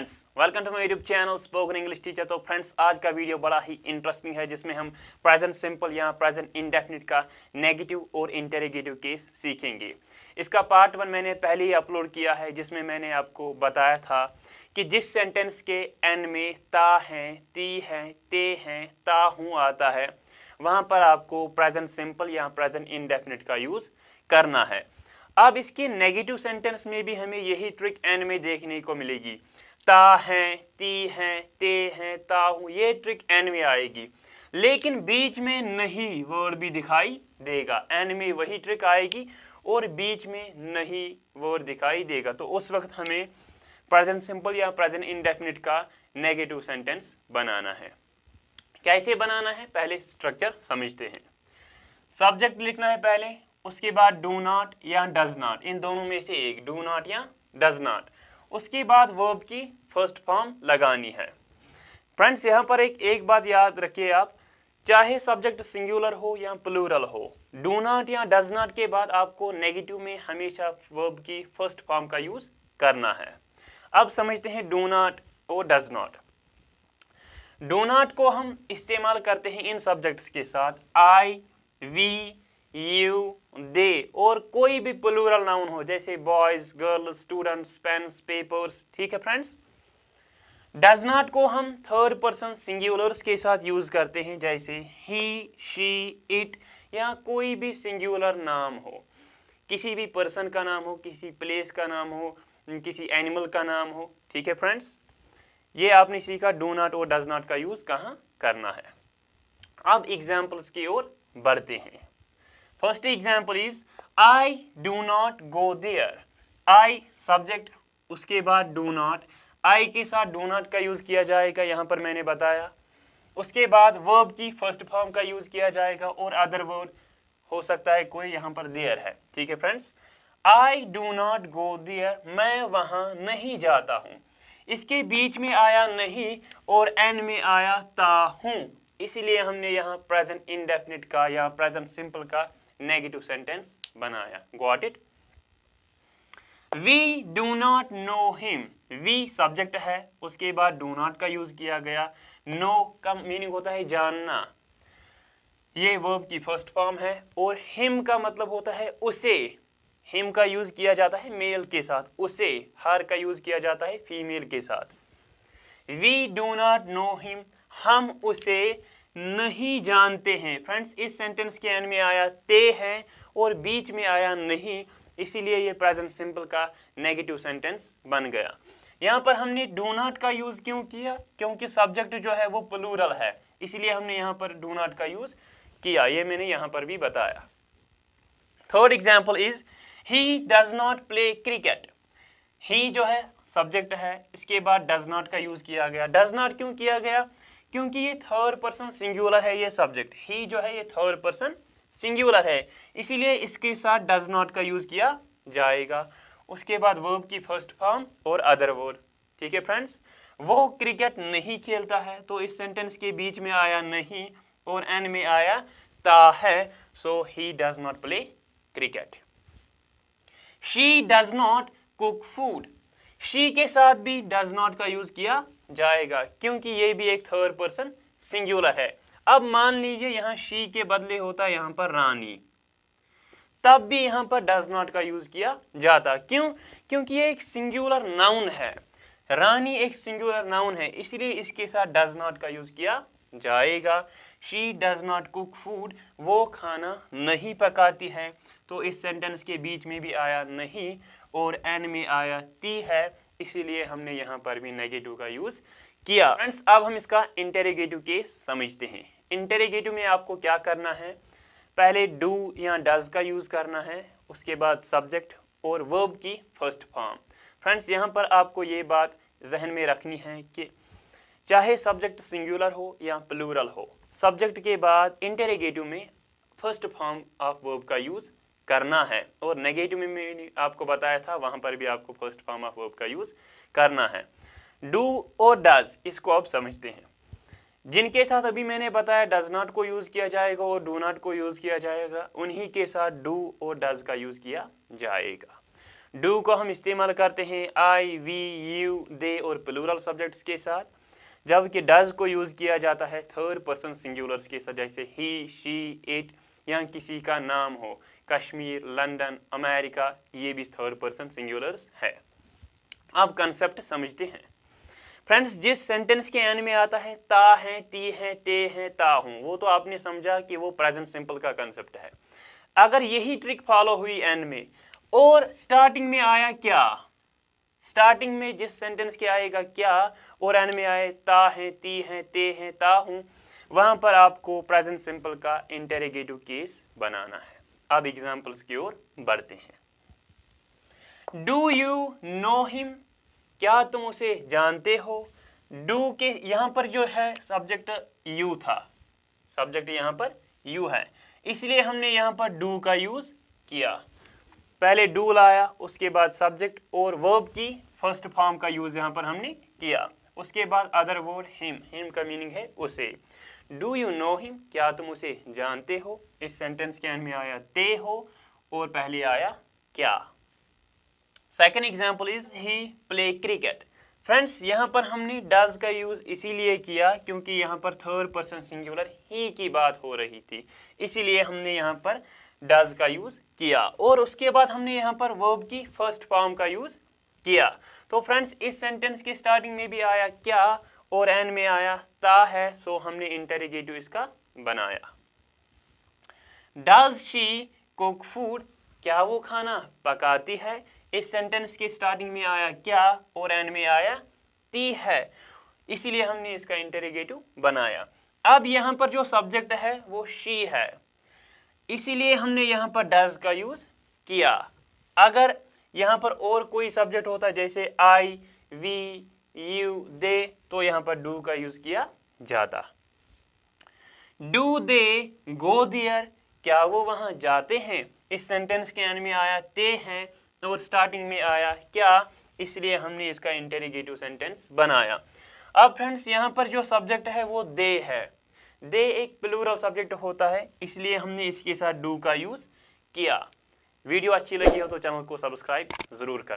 Friends, welcome to my YouTube channel spoken English teacher. तो friends, आज का video बड़ा ही इंटरेस्टिंग है जिसमें हम प्रेजेंट सिंपल या प्रेजेंट इंडेफिनिट का नेगेटिव और इंटेरोगेटिव केस सीखेंगे। इसका पार्ट 1 मैंने पहले ही अपलोड किया है जिसमें मैंने आपको बताया था कि जिस सेंटेंस के एंड में ता हैं, ती हैं, ते हैं, ता हूँ आता है वहाँ पर आपको प्रेजेंट सिंपल या प्रेजेंट इंडेफिनिट का यूज़ करना है। अब इसके नेगेटिव सेंटेंस में भी हमें यही ट्रिक एंड में देखने को मिलेगी। ता हैं, ती हैं, ते हैं, ता हूँ, ये ट्रिक एंड में आएगी, लेकिन बीच में नहीं वर्ड भी दिखाई देगा। एंड में वही ट्रिक आएगी और बीच में नहीं वर्ड दिखाई देगा। तो उस वक्त हमें प्रेजेंट सिंपल या प्रेजेंट इंडेफिनिट का नेगेटिव सेंटेंस बनाना है। कैसे बनाना है, पहले स्ट्रक्चर समझते हैं। सब्जेक्ट लिखना है पहले, उसके बाद डू नॉट या डज नॉट, इन दोनों में से एक, डू नॉट या डज नॉट। उसके बाद वर्ब की फर्स्ट फॉर्म लगानी है। फ्रेंड्स, यहाँ पर एक बात याद रखिए आप, चाहे सब्जेक्ट सिंगुलर हो या प्लूरल हो, डू नॉट या डज नॉट के बाद आपको नेगेटिव में हमेशा वर्ब की फर्स्ट फॉर्म का यूज करना है। अब समझते हैं डू नॉट और डज नॉट। डू नॉट को हम इस्तेमाल करते हैं इन सब्जेक्ट्स के साथ आई, वी, यू, दे और कोई भी प्लूरल नाउन हो जैसे boys, girls, students, pens, papers. ठीक है फ्रेंड्स। डज नॉट को हम थर्ड पर्सन सिंगुलर्स के साथ यूज करते हैं जैसे ही, शी, इट या कोई भी सिंगुलर नाम हो, किसी भी पर्सन का नाम हो, किसी प्लेस का नाम हो, किसी एनिमल का नाम हो। ठीक है फ्रेंड्स, ये आपने सीखा डू नॉट और डज नॉट का यूज कहाँ करना है। अब एग्जाम्पल्स की ओर बढ़ते हैं। First example is I do not go there. I subject, उसके बाद डू नॉट, आई के साथ डू नॉट का यूज किया जाएगा, यहाँ पर मैंने बताया। उसके बाद वर्ब की फर्स्ट फॉर्म का यूज किया जाएगा और अदर वर्ड हो सकता है कोई, यहाँ पर देयर है। ठीक है friends, I do not go there, मैं वहां नहीं जाता हूं। इसके बीच में आया नहीं और एंड में आया ता हूं, इसीलिए हमने यहाँ प्रेजेंट इंडेफिनिट का या प्रेजेंट सिंपल का नेगेटिव सेंटेंस बनाया। Got it. We do not know him, we subject है, उसके बाद डू नॉट का यूज किया गया। नो का मीनिंग होता है जानना, ये वर्ब की फर्स्ट फॉर्म है, और हिम का मतलब होता है उसे। हिम का यूज किया जाता है मेल के साथ, उसे। हर का यूज किया जाता है फीमेल के साथ। We do not know him, हम उसे नहीं जानते हैं। फ्रेंड्स, इस सेंटेंस के एंड में आया ते है और बीच में आया नहीं, इसीलिए ये प्रेजेंट सिंपल का नेगेटिव सेंटेंस बन गया। यहाँ पर हमने डू नॉट का यूज क्यों किया, क्योंकि सब्जेक्ट जो है वो प्लूरल है, इसलिए हमने यहाँ पर डू नॉट का यूज किया, ये मैंने यहाँ पर भी बताया। Third example is he does not play cricket. He जो है सब्जेक्ट है, इसके बाद डज नॉट का यूज किया गया। डज नॉट क्यों किया गया, क्योंकि ये थर्ड पर्सन सिंगुलर है, ये सब्जेक्ट ही जो है ये थर्ड पर्सन सिंगुलर है, इसीलिए इसके साथ डज नॉट का यूज किया जाएगा। उसके बाद वर्ब की फर्स्ट फॉर्म और अदर वर्ड। ठीक है फ्रेंड्स, वो क्रिकेट नहीं खेलता है, तो इस सेंटेंस के बीच में आया नहीं और एंड में आया ता है, so he does not play cricket. She does not cook food, she के साथ भी डज नॉट का यूज किया जाएगा क्योंकि ये भी एक थर्ड पर्सन सिंगुलर है। अब मान लीजिए यहाँ शी के बदले होता है यहाँ पर रानी, तब भी यहाँ पर डज नॉट का यूज किया जाता। क्यों, क्योंकि ये एक सिंगुलर नाउन है, रानी एक सिंगुलर नाउन है, इसलिए इसके साथ डज नॉट का यूज किया जाएगा। She does not cook food, वो खाना नहीं पकाती है, तो इस सेंटेंस के बीच में भी आया नहीं और एंड में आया ती है, इसीलिए हमने यहाँ पर भी नेगेटिव का यूज किया। फ्रेंड्स, अब हम इसका इंटेरोगेटिव केस समझते हैं। इंटेरोगेटिव में आपको क्या करना है, पहले डू या डज का यूज करना है, उसके बाद सब्जेक्ट और वर्ब की फर्स्ट फॉर्म। फ्रेंड्स, यहाँ पर आपको ये बात जहन में रखनी है कि चाहे सब्जेक्ट सिंगुलर हो या प्लूरल हो, सब्जेक्ट के बाद इंटेरोगेटिव में फर्स्ट फॉर्म ऑफ वर्ब का यूज करना है, और नेगेटिव में मैंने आपको बताया था वहां पर भी आपको फर्स्ट फॉर्म ऑफ वर्ब का यूज करना है। डू और डज, इसको आप समझते हैं। जिनके साथ अभी मैंने बताया डज नॉट को यूज किया जाएगा और डू नॉट को यूज किया जाएगा, उन्हीं के साथ डू और डज का यूज किया जाएगा। डू को हम इस्तेमाल करते हैं आई, वी, यू, दे और प्लूरल सब्जेक्ट्स के साथ, जबकि डज को यूज़ किया जाता है थर्ड पर्सन सिंगुलर्स के साथ, जैसे ही, शी, इट या किसी का नाम हो, कश्मीर, लंदन, अमेरिका, ये भी थर्ड पर्सन सिंगुलर्स है। अब कंसेप्ट समझते हैं फ्रेंड्स। जिस सेंटेंस के एंड में आता है ता है, ती है, ते है, ता हूँ, वो तो आपने समझा कि वो प्रेजेंट सिंपल का कंसेप्ट है। अगर यही ट्रिक फॉलो हुई एंड में और स्टार्टिंग में आया क्या, स्टार्टिंग में जिस सेंटेंस के आएगा क्या और एंड में आए ता है, ती है, ते है, ता हूँ, वहां पर आपको प्रेजेंट सिंपल का इंटेरोगेटिव केस बनाना है। अब एग्जांपल्स की ओर बढ़ते हैं। डू यू नो हिम, क्या तुम उसे जानते हो। डू के यहां पर जो है सब्जेक्ट यू था, सब्जेक्ट यहां पर यू है, इसलिए हमने यहां पर डू का यूज किया। पहले डू लाया, उसके बाद सब्जेक्ट और वर्ब की फर्स्ट फॉर्म का यूज यहां पर हमने किया। उसके बाद अदर वर्ड हिम, हिम का मीनिंग है उसे। डू यू नो हिम, क्या तुम उसे जानते हो। इस सेंटेंस के एंड में आया ते हो और पहले आया क्या। Second example is he play cricket. Friends यहाँ पर हमने डज का यूज इसीलिए किया क्योंकि यहाँ पर थर्ड पर्सन सिंगुलर ही की बात हो रही थी, इसीलिए हमने यहाँ पर डज का यूज किया। और उसके बाद हमने यहाँ पर वर्ब की फर्स्ट फॉर्म का यूज किया। तो फ्रेंड्स इस सेंटेंस के स्टार्टिंग में भी आया क्या और एंड में आया ता है, सो हमने इंटेरोगेटिव इसका बनाया। डज शी कुक फूड, क्या वो खाना पकाती है। इस सेंटेंस के स्टार्टिंग में आया क्या और एंड में आया ती है, इसीलिए हमने इसका इंटेरोगेटिव बनाया। अब यहाँ पर जो सब्जेक्ट है वो शी है, इसीलिए हमने यहाँ पर डज का यूज किया। अगर यहाँ पर और कोई सब्जेक्ट होता जैसे आई, वी, यू, दे, तो यहाँ पर डू का यूज किया जाता। डू दे गो देयर, क्या वो वहां जाते हैं। इस सेंटेंस के एंड में आया ते हैं और स्टार्टिंग में आया क्या, इसलिए हमने इसका इंटेरोगेटिव सेंटेंस बनाया। अब फ्रेंड्स यहाँ पर जो सब्जेक्ट है वो दे है। दे एक प्लूरल सब्जेक्ट होता है, इसलिए हमने इसके साथ डू का यूज किया। वीडियो अच्छी लगी हो तो चैनल को सब्सक्राइब जरूर करें।